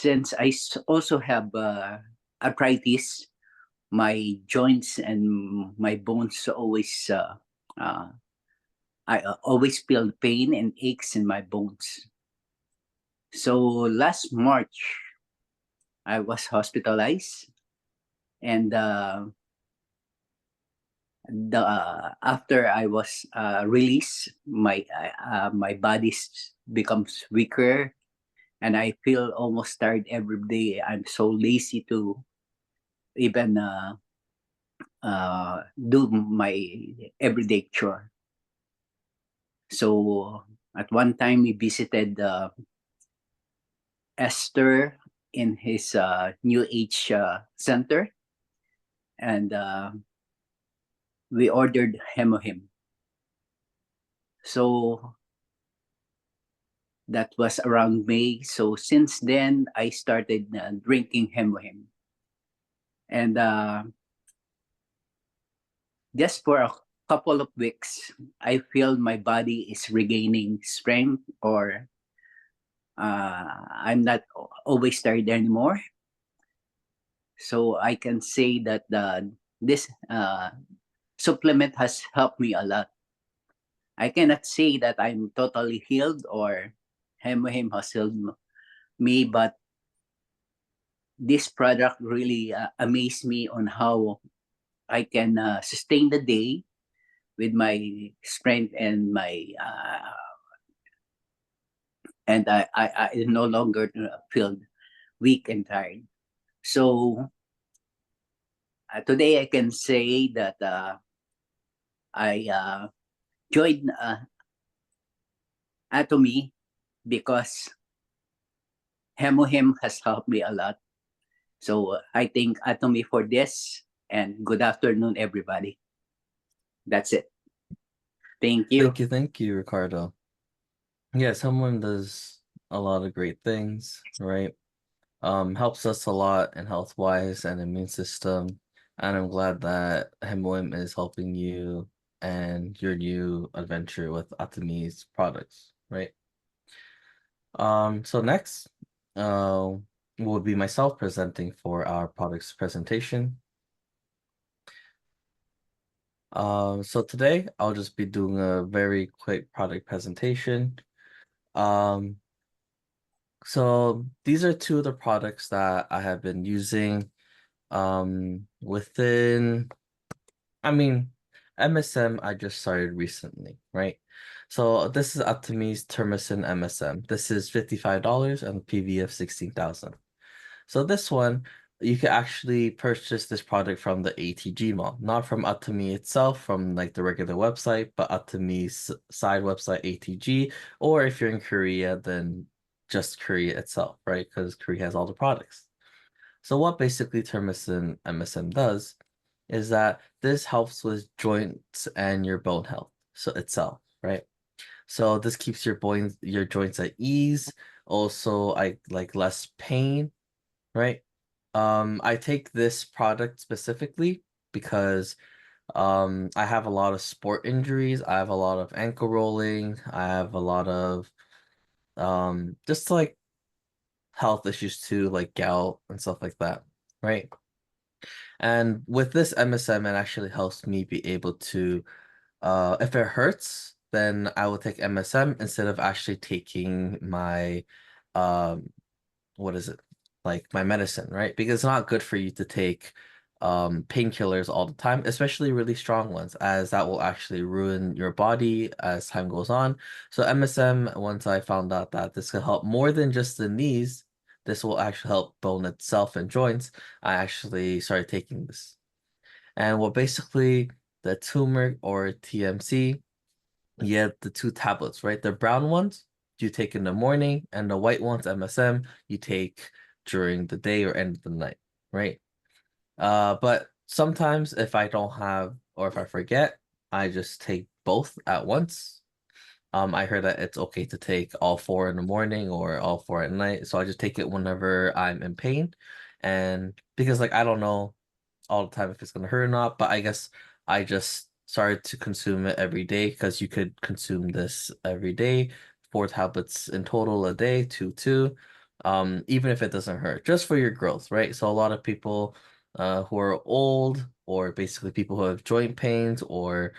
since also have arthritis, my joints and my bones always I always feel pain and aches in my bones. So last March, I was hospitalized, and the after I was released, my body becomes weaker, and I feel almost tired every day. I'm so lazy to even do my everyday chore. So at one time, we visited Esther in his New Age center, and we ordered hemohim. So that was around May. So since then, I started drinking hemohim, and just for a couple of weeks, I feel my body is regaining strength, or I'm not always tired anymore. So I can say that this supplement has helped me a lot. I cannot say that I'm totally healed or Hemohim has healed me, but this product really amazed me on how I can sustain the day with my strength and my and I no longer feel weak and tired. So today I can say that I joined ATOMY because Hemohim has helped me a lot. So I thank ATOMY for this, and good afternoon, everybody. That's it. Thank you. Thank you, Ricardo. Yeah, someone does a lot of great things, right? Helps us a lot in health-wise and immune system. And I'm glad that Hemoim is helping you and your new adventure with Atomi's products, right? So next, will be myself presenting for our products presentation. So today I'll just be doing a very quick product presentation. So these are two of the products that I have been using within, I mean, MSM I just started recently, right? So this is Atomy's Termicin MSM. This is $55 and PV of 16,000. So this one, you can actually purchase this product from the ATG mall, not from Atomy itself, from like the regular website, but Atomy's side website, ATG, or if you're in Korea, then just Korea itself, right? Because Korea has all the products. So what basically Termicin MSM does is that this helps with joints and your bone health, so itself, right? So this keeps your joints at ease. Also, I like less pain, right? I take this product specifically because I have a lot of sport injuries. I have a lot of ankle rolling. I have a lot of just like health issues too, like gout and stuff like that, right? And with this MSM, it actually helps me be able to if it hurts, then I will take MSM instead of actually taking my what is it? Like my medicine, right? Because it's not good for you to take painkillers all the time, especially really strong ones, as that will actually ruin your body as time goes on. So MSM, once I found out that this could help more than just the knees, this will actually help bone itself and joints. I actually started taking this. And what basically the turmeric or TMC, you have the two tablets, right? The brown ones you take in the morning, and the white ones, MSM, you take during the day or end of the night, right? But sometimes if I don't have or if I forget, I just take both at once. I heard that it's okay to take all four in the morning or all four at night, so I just take it whenever I'm in pain. And because like I don't know all the time if it's gonna hurt or not, but I guess I just started to consume it every day because you could consume this every day, 4 tablets in total a day, two. even if it doesn't hurt, just for your growth, right? So a lot of people who are old, or basically people who have joint pains or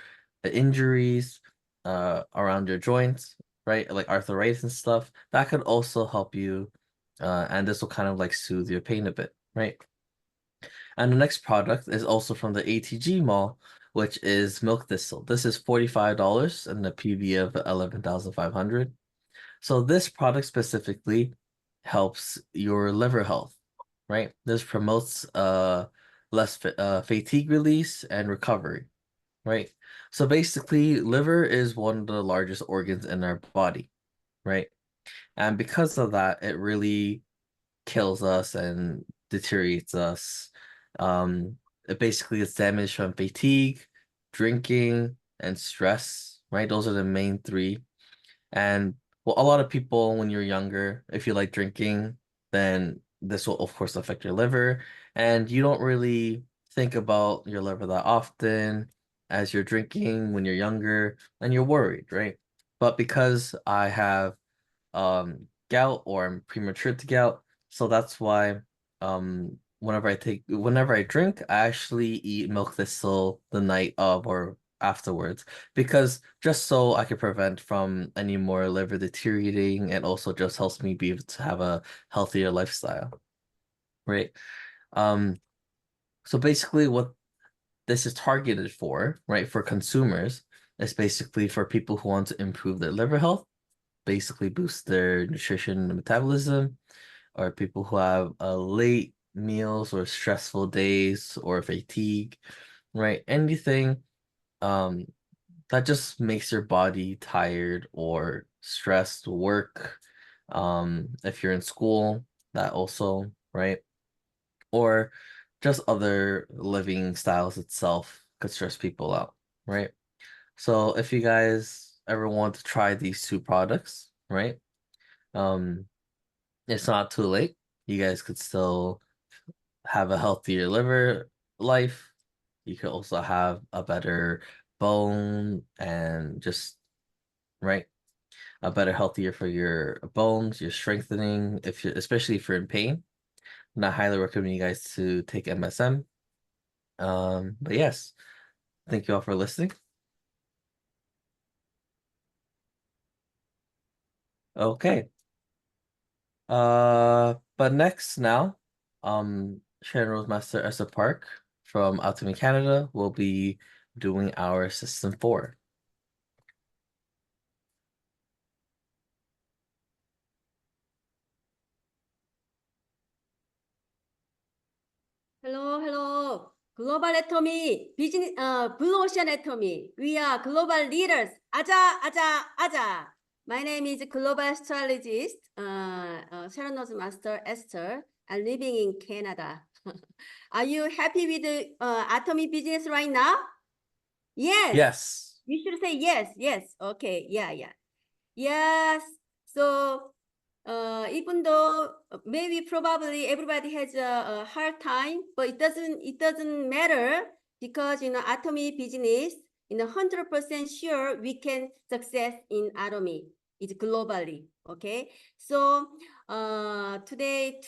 injuries around your joints, right? Like arthritis and stuff, that could also help you, and this will kind of like soothe your pain a bit, right? And the next product is also from the ATG mall, which is milk thistle. This is $45 and a PV of 11,500. So this product specifically helps your liver health, right? This promotes less fatigue release and recovery, right? So basically, liver is one of the largest organs in our body, right? And because of that, it really kills us and deteriorates us. It basically is damaged from fatigue, drinking, and stress, right? Those are the main three. And well, a lot of people, when you're younger, if you like drinking, then this will, of course, affect your liver. And you don't really think about your liver that often as you're drinking when you're younger, and you're worried, right? But because I have gout, or I'm premature to gout. So that's why whenever I drink, I actually eat milk thistle the night of or afterwards, because just so I can prevent from any more liver deteriorating, and also just helps me be able to have a healthier lifestyle, right? Um so basically what this is targeted for, right, for consumers, is basically for people who want to improve their liver health, basically boost their nutrition and metabolism, or people who have late meals or stressful days or fatigue, right? Anything um that just makes your body tired or stressed, work, if you're in school, that also, right? Or just other living styles itself could stress people out, right? So if you guys ever want to try these two products, right? Um, it's not too late. You guys could still have a healthier liver life. You could also have a better bone, and just, right, a better, healthier for your bones, your strengthening, if you, especially if you're in pain. And I highly recommend you guys to take MSM. But yes, thank you all for listening. Okay. But next now, Sharon Rosemaster Esther Park from ATOMY Canada will be doing our System 4. Hello. Global ATOMY, business, Blue Ocean ATOMY. We are global leaders. Aja. My name is global strategist, Sharon Master Esther. I'm living in Canada. Are you happy with the ATOMY business right now? Yes. Yes. You should say yes. Okay. Yeah. Yes. So even though maybe probably everybody has a hard time, but it doesn't matter, because ATOMY business, 100% sure we can success in ATOMY. It's globally, okay? So today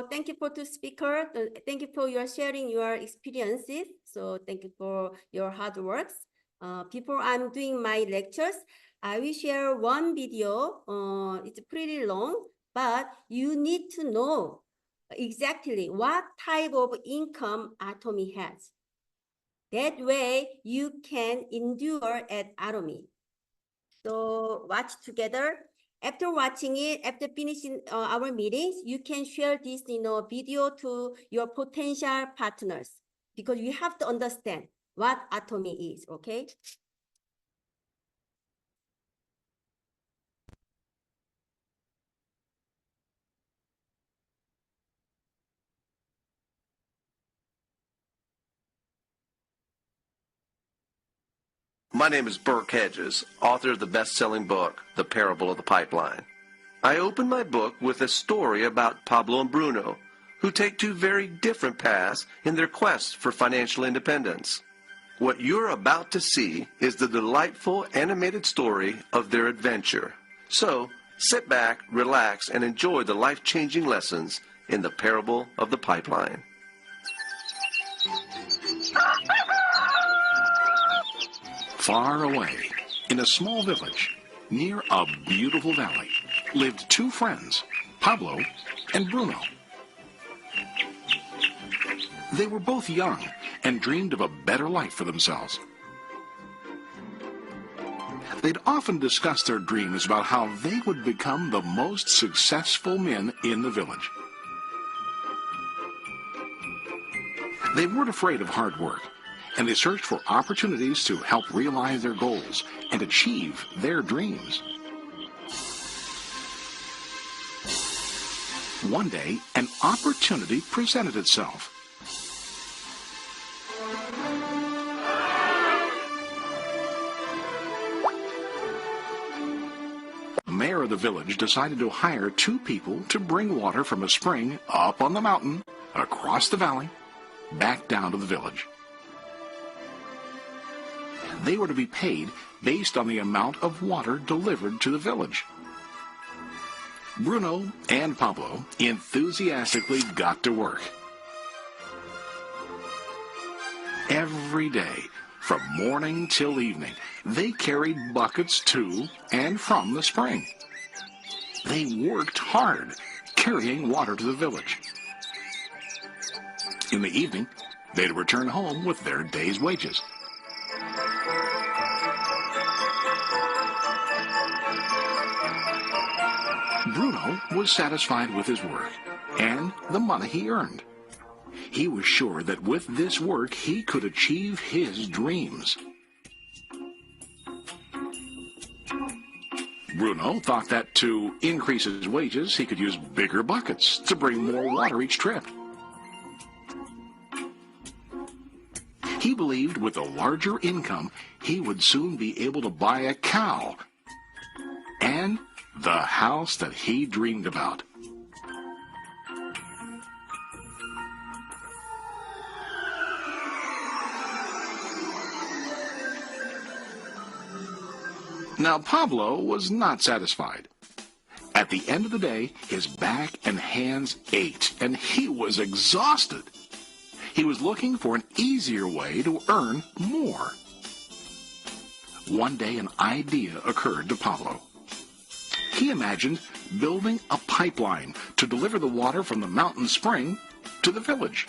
thank you for two speakers. Thank you for your sharing your experiences. So thank you for your hard works. Before I'm doing my lectures, I will share one video. It's pretty long, but you need to know exactly what type of income ATOMY has. That way you can endure at ATOMY. So watch together. After watching it, after finishing our meetings, you can share this video to your potential partners, because you have to understand what ATOMY is, okay? My name is Burke Hedges, author of the best-selling book, The Parable of the Pipeline. I open my book with a story about Pablo and Bruno, who take two very different paths in their quest for financial independence. What you're about to see is the delightful animated story of their adventure. So, Sit back, relax, and enjoy the life-changing lessons in the parable of the pipeline. Far away, in a small village, near a beautiful valley, lived two friends, Pablo and Bruno. They were both young and dreamed of a better life for themselves. They'd often discuss their dreams about how they would become the most successful men in the village. They weren't afraid of hard work, and they searched for opportunities to help realize their goals and achieve their dreams. One day, an opportunity presented itself. The mayor of the village decided to hire two people to bring water from a spring up on the mountain, across the valley, back down to the village. They were to be paid based on the amount of water delivered to the village. Bruno and Pablo enthusiastically got to work. Every day, from morning till evening, they carried buckets to and from the spring. They worked hard, carrying water to the village. In the evening, they'd return home with their day's wages. Bruno was satisfied with his work and the money he earned. He was sure that with this work he could achieve his dreams. Bruno thought that to increase his wages he could use bigger buckets to bring more water each trip. He believed with a larger income he would soon be able to buy a cow and the house that he dreamed about. Now Pablo was not satisfied. At the end of the day, his back and hands ached, and he was exhausted. He was looking for an easier way to earn more. One day an idea occurred to Pablo. He imagined building a pipeline to deliver the water from the mountain spring to the village.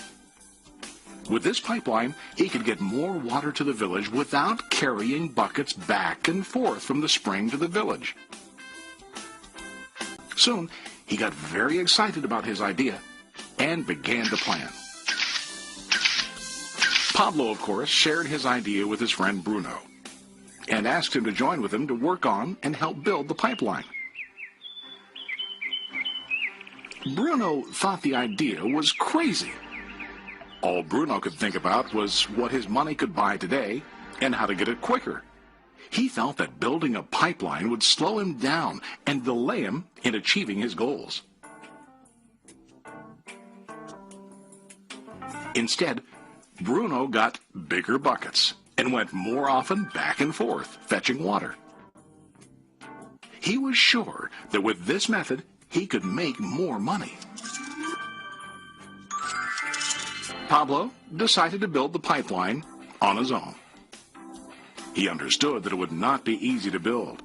With this pipeline, he could get more water to the village without carrying buckets back and forth from the spring to the village. Soon, he got very excited about his idea and began to plan. Pablo, of course, shared his idea with his friend Bruno and asked him to join with him to work on and help build the pipeline. Bruno thought the idea was crazy. All Bruno could think about was what his money could buy today and how to get it quicker. He felt that building a pipeline would slow him down and delay him in achieving his goals. Instead, Bruno got bigger buckets and went more often back and forth, fetching water. He was sure that with this method, he could make more money. Pablo decided to build the pipeline on his own. He understood that it would not be easy to build,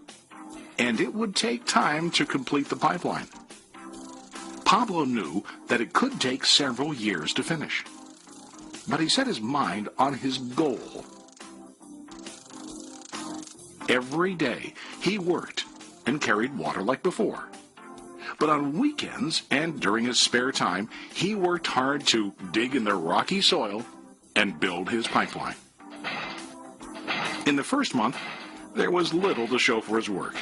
and it would take time to complete the pipeline. Pablo knew that it could take several years to finish, but he set his mind on his goal. Every day he worked and carried water like before. But on weekends and during his spare time, he worked hard to dig in the rocky soil and build his pipeline. In the first month, there was little to show for his work.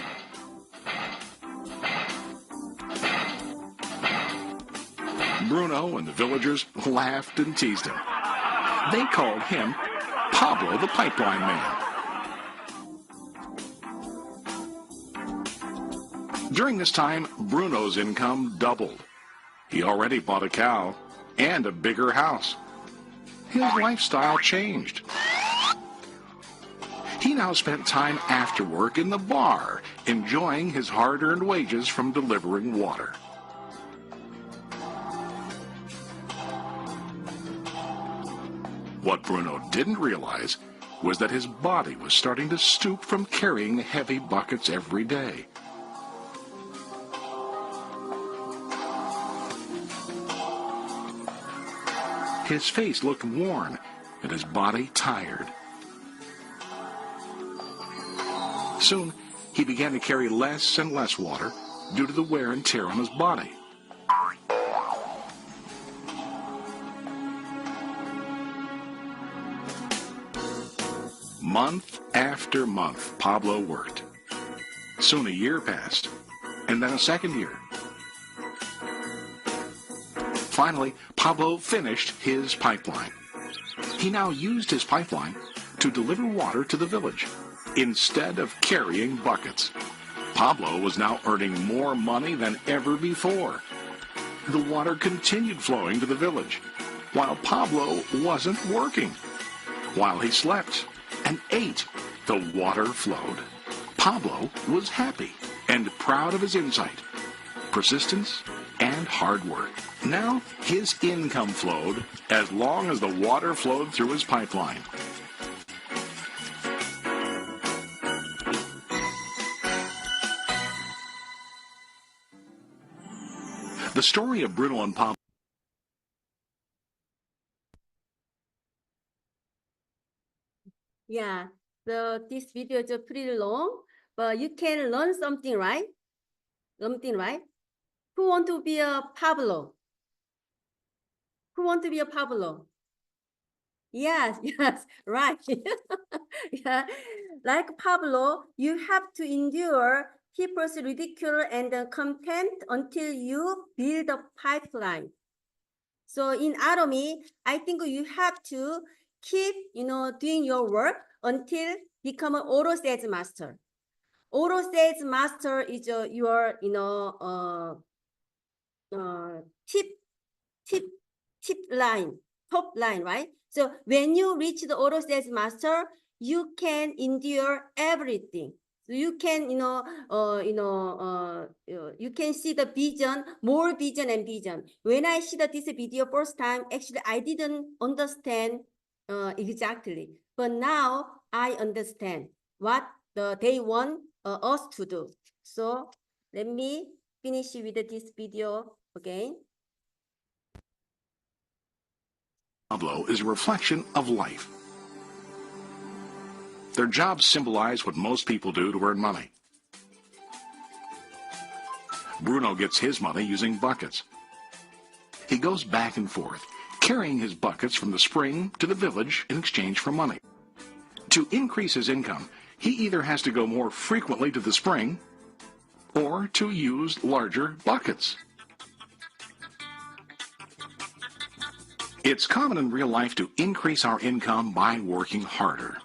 Bruno and the villagers laughed and teased him. They called him Pablo the Pipeline Man. During this time, Bruno's income doubled. He already bought a cow and a bigger house. His lifestyle changed. He now spent time after work in the bar, enjoying his hard-earned wages from delivering water. What Bruno didn't realize was that his body was starting to stoop from carrying heavy buckets every day. His face looked worn and his body tired. Soon, he began to carry less and less water due to the wear and tear on his body. Month after month, Pablo worked. Soon a year passed, and then a second year. Finally, Pablo finished his pipeline. He now used his pipeline to deliver water to the village instead of carrying buckets. Pablo was now earning more money than ever before. The water continued flowing to the village, while Pablo wasn't working. While he slept and ate, the water flowed. Pablo was happy and proud of his insight, persistence, and hard work. Now his income flowed as long as the water flowed through his pipeline. The story of Bruno and Pablo. Yeah, so this video is pretty long, but you can learn something, right? Something, right? Who want to be a Pablo? Who want to be a Pablo? Yes, yes, right. Yeah, like Pablo, you have to endure people's ridicule and contempt until you build a pipeline. So in ATOMY, I think you have to keep, doing your work until become an auto sales master. Auto sales master is your, tip line, top line, right? So when you reach the auto sales master, you can endure everything. So you can, you can see the vision, more vision and vision. When I see this video first time, actually I didn't understand exactly, but now I understand what they want us to do. So let me finish with this video again. Pablo is a reflection of life. Their jobs symbolize what most people do to earn money. Bruno gets his money using buckets. He goes back and forth, carrying his buckets from the spring to the village in exchange for money. To increase his income, he either has to go more frequently to the spring or to use larger buckets. It's common in real life to increase our income by working harder.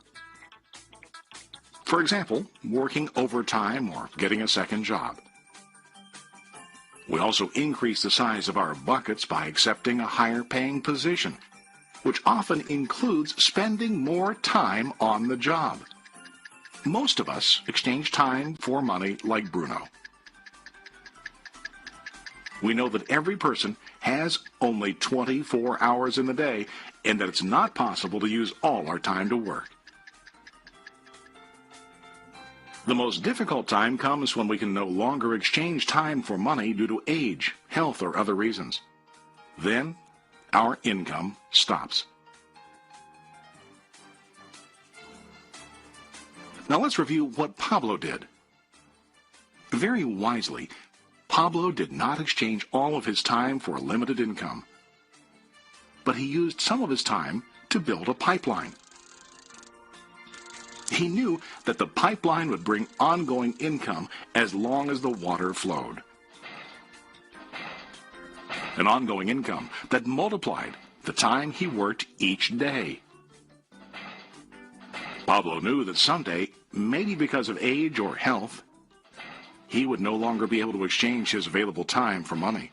For example, working overtime or getting a second job. We also increase the size of our buckets by accepting a higher paying position, which often includes spending more time on the job. Most of us exchange time for money like Bruno. We know that every person has only 24 hours in the day and that it's not possible to use all our time to work. The most difficult time comes when we can no longer exchange time for money due to age, health, or other reasons. Then, our income stops. Now let's review what Pablo did. Very wisely, Pablo did not exchange all of his time for a limited income, but he used some of his time to build a pipeline. He knew that the pipeline would bring ongoing income as long as the water flowed. An ongoing income that multiplied the time he worked each day. Pablo knew that someday, maybe because of age or health, he would no longer be able to exchange his available time for money.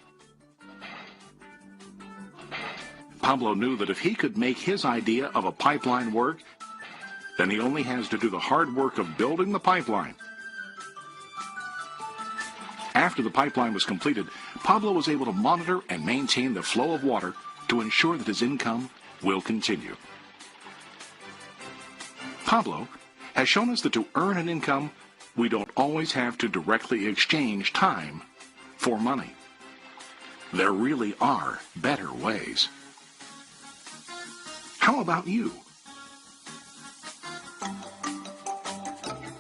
Pablo knew that if he could make his idea of a pipeline work, Then he only has to do the hard work of building the pipeline. After the pipeline was completed, Pablo was able to monitor and maintain the flow of water to ensure that his income will continue. Pablo has shown us that to earn an income, we don't always have to directly exchange time for money. There really are better ways. How about you?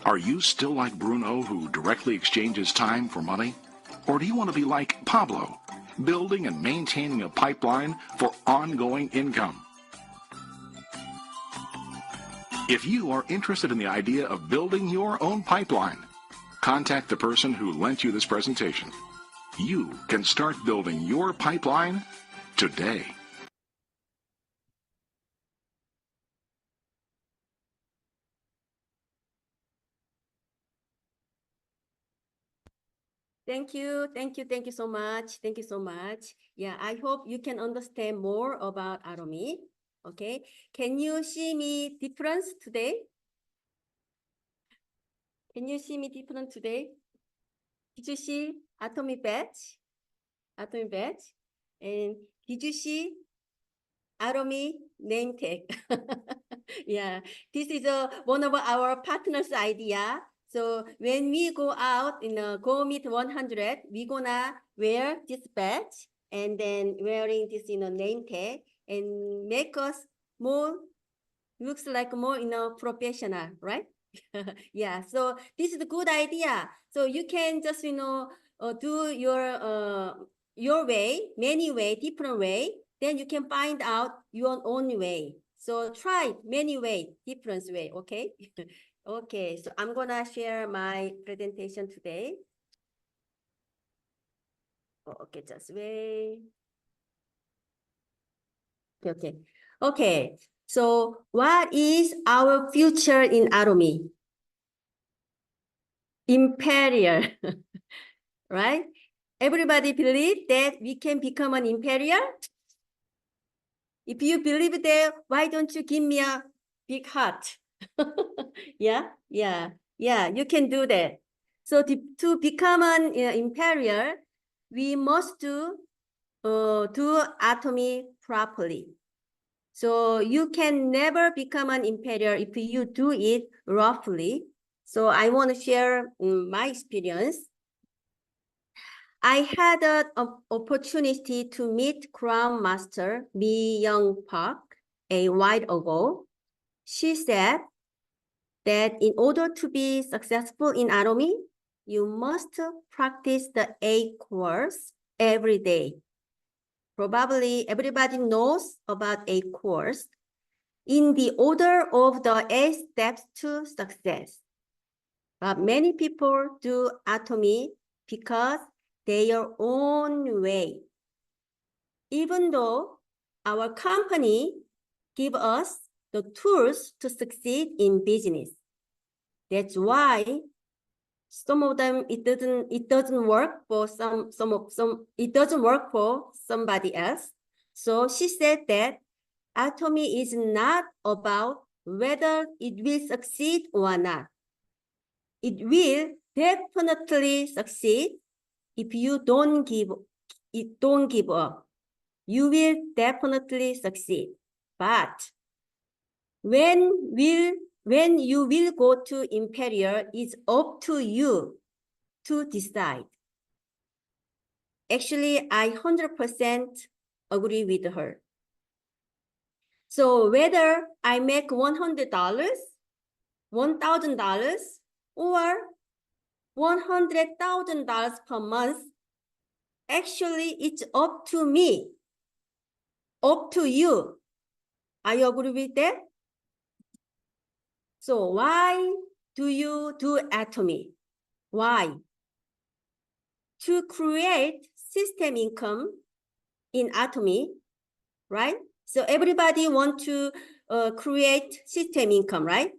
Are you still like Bruno, who directly exchanges time for money? Or do you want to be like Pablo, building and maintaining a pipeline for ongoing income? If you are interested in the idea of building your own pipeline, contact the person who lent you this presentation. You can start building your pipeline today. Thank you so much. Thank you so much. Yeah, I hope you can understand more about ATOMY. Okay, can you see me difference today? Can you see me different today? Did you see ATOMY badge? ATOMY badge? And did you see ATOMY name tag? Yeah, this is one of our partners' idea. So when we go out in a Go Meet 100, we gonna wear this badge and then wearing this name tag and make us more, looks like more professional, right? Yeah, so this is a good idea. So you can just do your way, many way, different way. Then you can find out your own way. So try many way, different way. Okay. Okay, so I'm gonna share my presentation today. Okay, just wait. Okay. Okay. So what is our future in ATOMY? Imperial, right? Everybody believe that we can become an imperial? If you believe that, why don't you give me a big heart? Yeah, you can do that. So to become an imperial, we must do ATOMY properly. So you can never become an imperial if you do it roughly. So I want to share my experience. I had an opportunity to meet Crown Master Mi Young Park a while ago. She said that in order to be successful in ATOMY, you must practice the 8 course every day. Probably everybody knows about 8 course in the order of the 8 steps to success. But many people do ATOMY because their own way. Even though our company give us the tools to succeed in business. That's why some of them it doesn't work for it doesn't work for somebody else. So she said that ATOMY is not about whether it will succeed or not. It will definitely succeed if you don't give up. You will definitely succeed. But when you will go to Imperial, it's up to you to decide. Actually, I 100% agree with her. So whether I make $100, $1,000, or $100,000 per month, actually it's up to me, up to you. Are you agree with that? So why do you do ATOMY? Why? To create system income in ATOMY, right? So everybody want to create system income, right?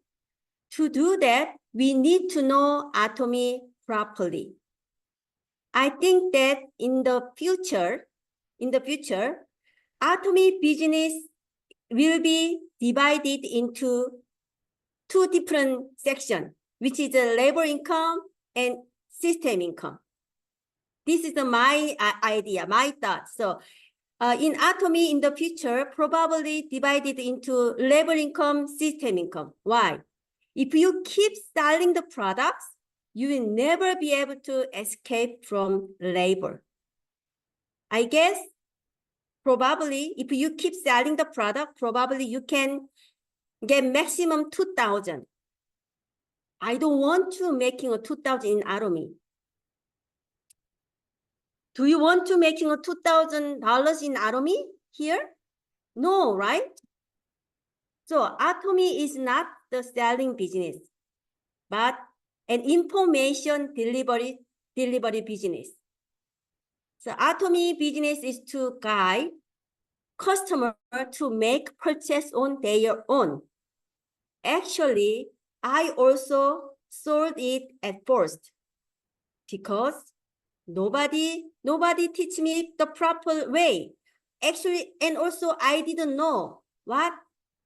To do that, we need to know ATOMY properly. I think that in the future, ATOMY business will be divided into two different sections, which is the labor income and system income. This is my idea, my thought. So in ATOMY in the future, probably divided into labor income, system income. Why? If you keep selling the products, you will never be able to escape from labor. I guess probably if you keep selling the product, probably you can get maximum 2,000. I don't want to making a 2,000 in ATOMY. Do you want to making a $2,000 in ATOMY here? No, right? So ATOMY is not the selling business, but an information delivery business. So ATOMY business is to guide customer to make purchase on their own. Actually, I also sold it at first because nobody teach me the proper way. Actually, and also I didn't know what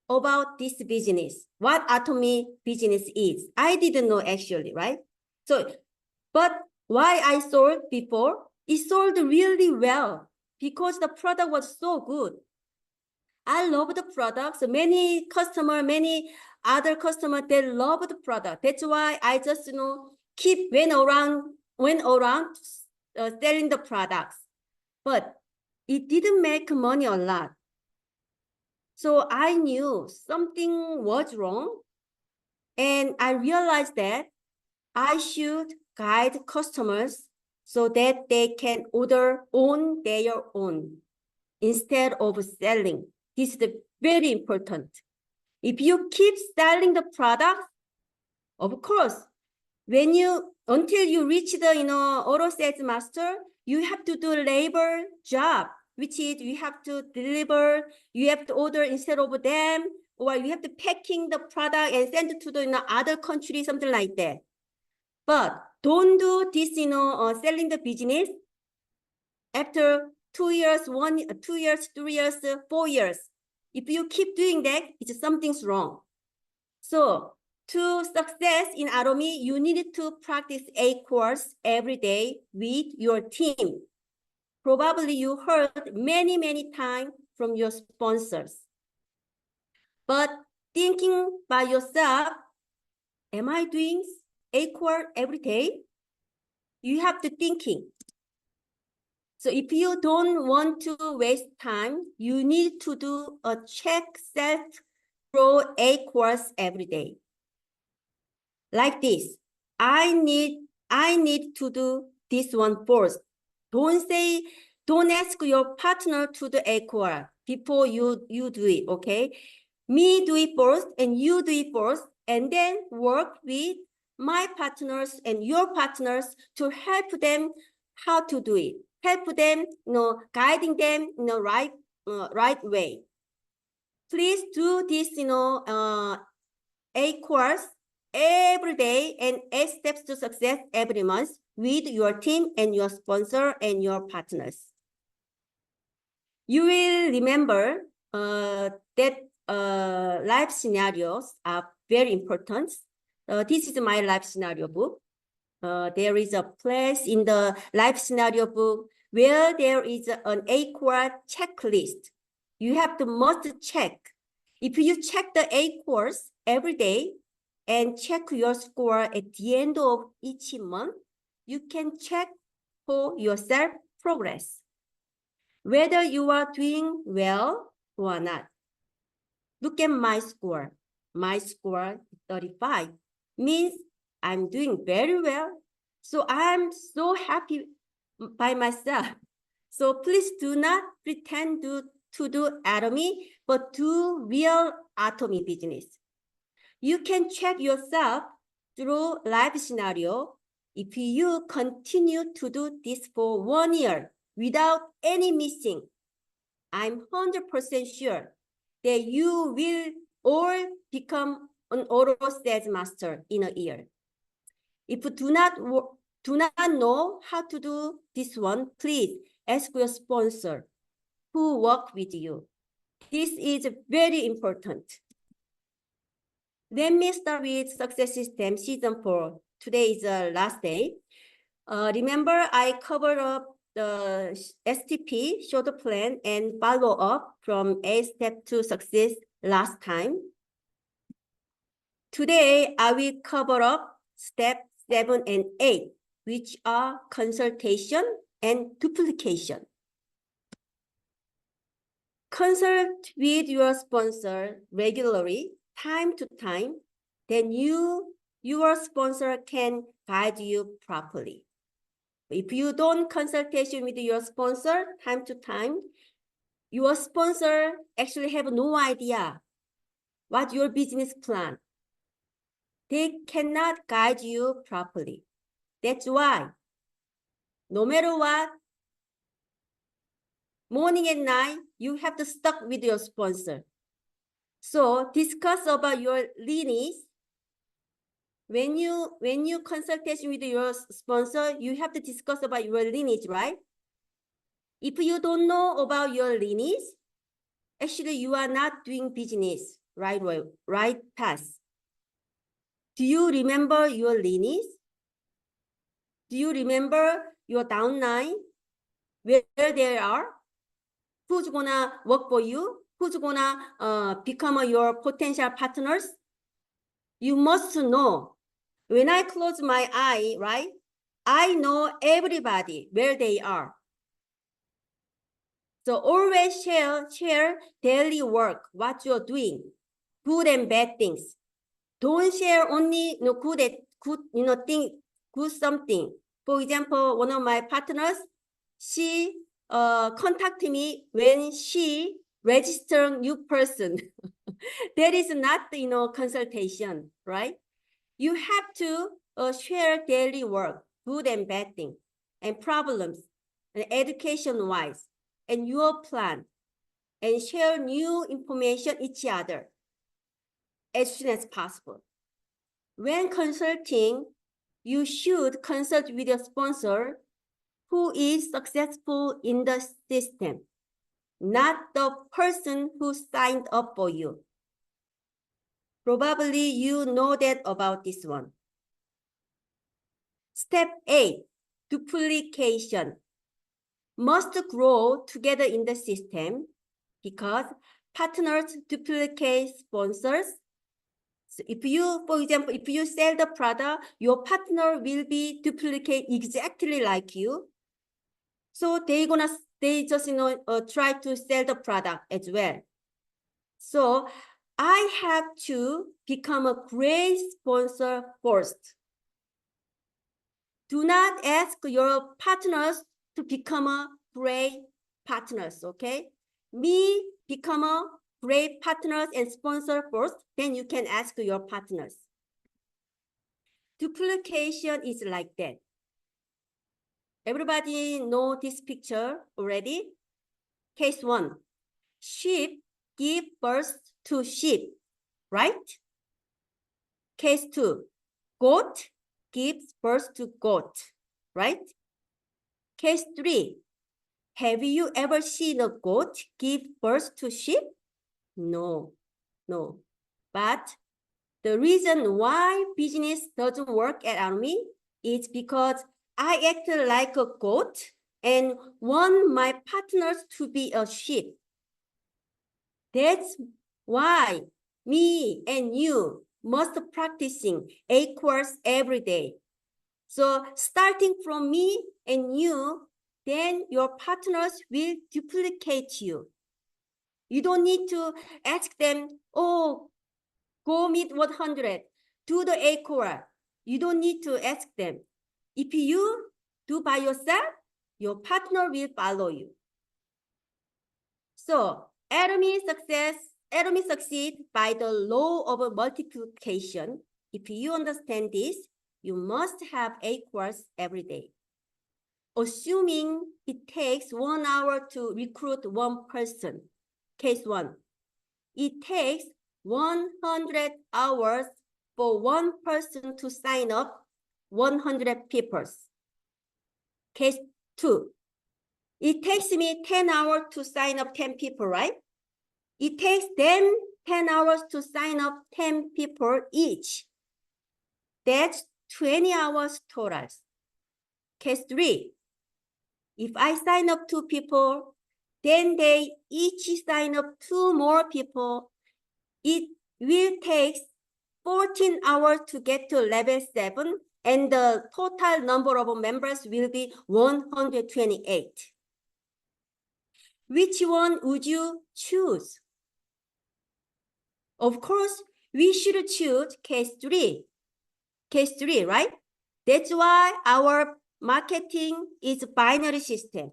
about this business, what ATOMY business is. I didn't know actually, right? So, but why I sold before, it sold really well because the product was so good. I love the product. So many other customers, they love the product. That's why I just, keep went around selling the products. But it didn't make money a lot. So I knew something was wrong. And I realized that I should guide customers so that they can order on their own instead of selling. This is very important. If you keep selling the product, of course, until you reach the auto sales master, you have to do labor job, which is you have to deliver, you have to order instead of them, or you have to packing the product and send it to the other country, something like that. But don't do this, selling the business after 2 years, 2 years, 3 years, 4 years. If you keep doing that, something's wrong. So to success in ATOMY, you need to practice a course every day with your team. Probably you heard many times from your sponsors. But thinking by yourself, am I doing a course every day? You have to thinking. So if you don't want to waste time, you need to do a check self-grow a course every day. Like this, I need to do this one first. Don't ask your partner to do a course before you do it, okay? Me do it first and you do it first, and then work with my partners and your partners to help them how to do it. Help them, guiding them in the right way. Please do this, a course every day and 8 steps to success every month with your team and your sponsor and your partners. You will remember that life scenarios are very important. This is my life scenario book. There is a place in the life scenario book where there is an A-Core checklist. You have to must check. If you check the A-Cores every day and check your score at the end of each month, you can check for yourself progress, whether you are doing well or not. Look at my score. My score 35 means I'm doing very well. So I'm so happy by myself. So please do not pretend to do ATOMY, but do real ATOMY business. You can check yourself through live scenario. If you continue to do this for 1 year without any missing, I'm 100% sure that you will all become an auto sales master in a year. If you do not know how to do this one, please ask your sponsor who work with you. This is very important. Let me start with Success System Season 4. Today is the last day. Remember, I covered up the STP, short plan, and follow up from 8 step to success last time. Today, I will cover up step 7 and 8, which are consultation and duplication. Consult with your sponsor regularly, time to time, then your sponsor can guide you properly. If you don't consultation with your sponsor time to time, your sponsor actually have no idea what your business plan. They cannot guide you properly. That's why no matter what, morning and night, you have to stuck with your sponsor. So discuss about your lineage. When you consultation with your sponsor, you have to discuss about your lineage, right? If you don't know about your lineage, actually you are not doing business right path. Do you remember your lineage? Do you remember your downline? Where they are? Who's gonna work for you? Who's gonna become your potential partners? You must know. When I close my eye, right? I know everybody where they are. So always share daily work, what you're doing, good and bad things. Don't share only good something. For example, one of my partners, she contacted me when she registered new person. That is not consultation, right? You have to share daily work, good and bad things, and problems, and education-wise, and your plan, and share new information each other as soon as possible. When consulting, you should consult with your sponsor who is successful in the system, not the person who signed up for you. Probably you know that about this one. Step 8, duplication. Must grow together in the system because partners duplicate sponsors. So if you, for example, if you sell the product, your partner will be duplicate exactly like you. So they just try to sell the product as well. So I have to become a great sponsor first. Do not ask your partners to become a great partners, okay? Me become a great partners and sponsor first, then you can ask your partners. Duplication is like that. Everybody know this picture already? Case 1, sheep give birth to sheep, right? Case 2, goat gives birth to goat, right? Case 3, have you ever seen a goat give birth to sheep? No. But the reason why business doesn't work at ATOMY is because I acted like a goat and want my partners to be a sheep. That's why me and you must practicing 8 course every day. So starting from me and you, then your partners will duplicate you. You don't need to ask them, oh, go meet 100, do the 8 core. You don't need to ask them. If you do by yourself, your partner will follow you. So ATOMY succeed by the law of multiplication. If you understand this, you must have 8 course every day. Assuming it takes 1 hour to recruit 1 person. Case 1, it takes 100 hours for 1 person to sign up 100 people. Case 2, it takes me 10 hours to sign up 10 people, right? It takes them 10 hours to sign up 10 people each. That's 20 hours total. Case 3, if I sign up 2 people, then they each sign up 2 more people. It will take 14 hours to get to level 7, and the total number of members will be 128. Which one would you choose? Of course, we should choose case 3. Case 3, right? That's why our marketing is binary system.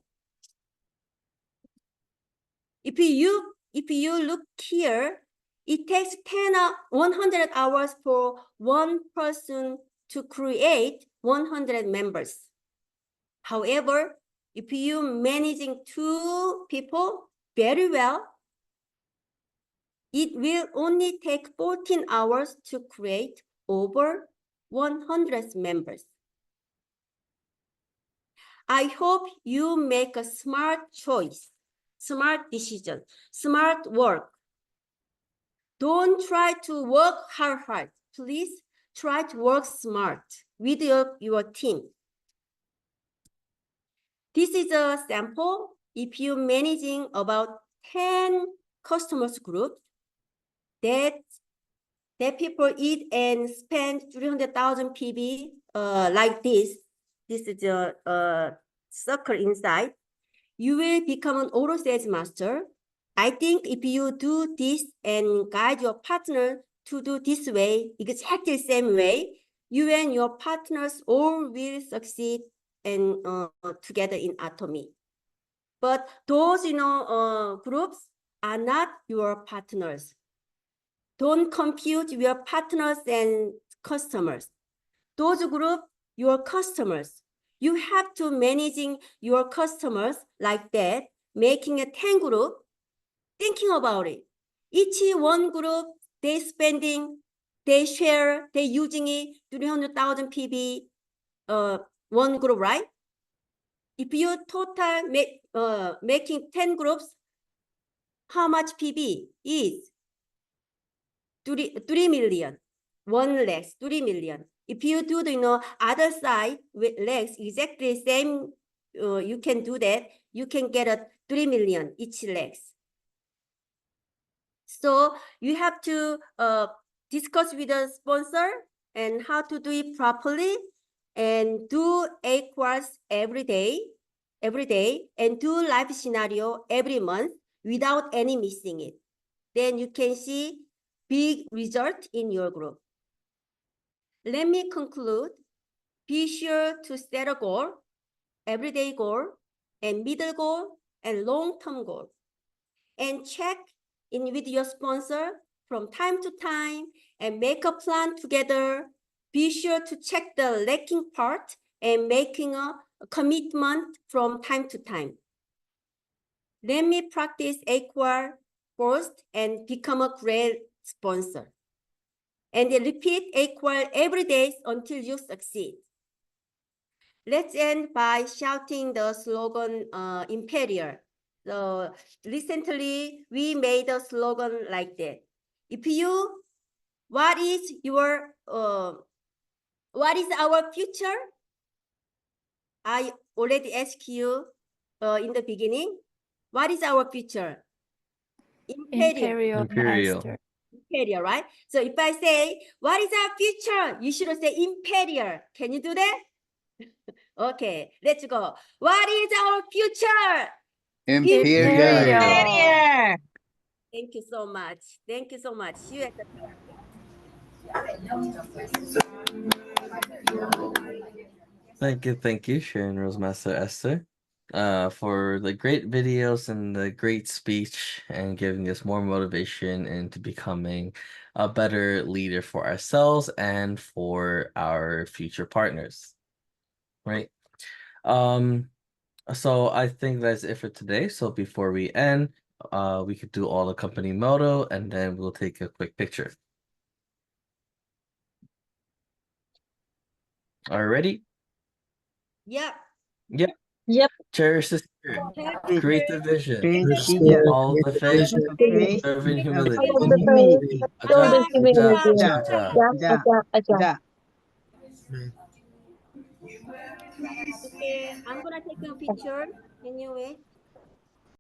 If you look here, it takes 100 hours for one person to create 100 members. However, if you managing 2 people very well, it will only take 14 hours to create over 100 members. I hope you make a smart choice, smart decision, smart work. Don't try to work hard. Please try to work smart with your team. This is a sample. If you're managing about 10 customers group, that people eat and spend 300,000 PB like this. This is a circle inside. You will become an auto sales master. I think if you do this and guide your partner to do this way, exactly the same way, you and your partners all will succeed and together in ATOMY. But those groups are not your partners. Don't confuse your partners and customers. Those groups, your customers. You have to managing your customers like that, making a 10 group, thinking about it. Each one group, they share, they using it, 300,000 PB, one group, right? If you total making 10 groups, how much PB is 3 million, one legs, 3 million. If you do the other side with legs exactly same, you can do that. You can get a 3 million each legs. So you have to discuss with the sponsor and how to do it properly, and do AQuals every day, and do live scenario every month without any missing it. Then you can see big result in your group. Let me conclude. Be sure to set a goal, everyday goal, and middle goal, and long-term goal. And check in with your sponsor from time to time and make a plan together. Be sure to check the lacking part and making a commitment from time to time. Let me practice AQual first and become a great sponsor. And then repeat AQual every day until you succeed. Let's end by shouting the slogan Imperial. So recently we made a slogan like that. What is our future? I already asked you in the beginning. What is our future? Imperial. Imperial. Imperial, right? So if I say, what is our future? You should say Imperial. Can you do that? Okay, let's go. What is our future? Imperial. Thank you so much. Thank you so much. See you at the Thank you, Sharon Rosemaster Esther, for the great videos and the great speech and giving us more motivation into becoming a better leader for ourselves and for our future partners. Right? So I think that's it for today. So before we end, we could do all the company motto and then we'll take a quick picture. Are you ready? Yeah. Yeah. Yep. Cherish the spirit. Cherish Create the the vision. Sincere. Follow the faith. Okay. Serve in humility. Follow the Humility. faith. Follow the humility. Aja, aja. Aja, aja, aja. Ja. Okay, I'm gonna take a picture. Can you wait?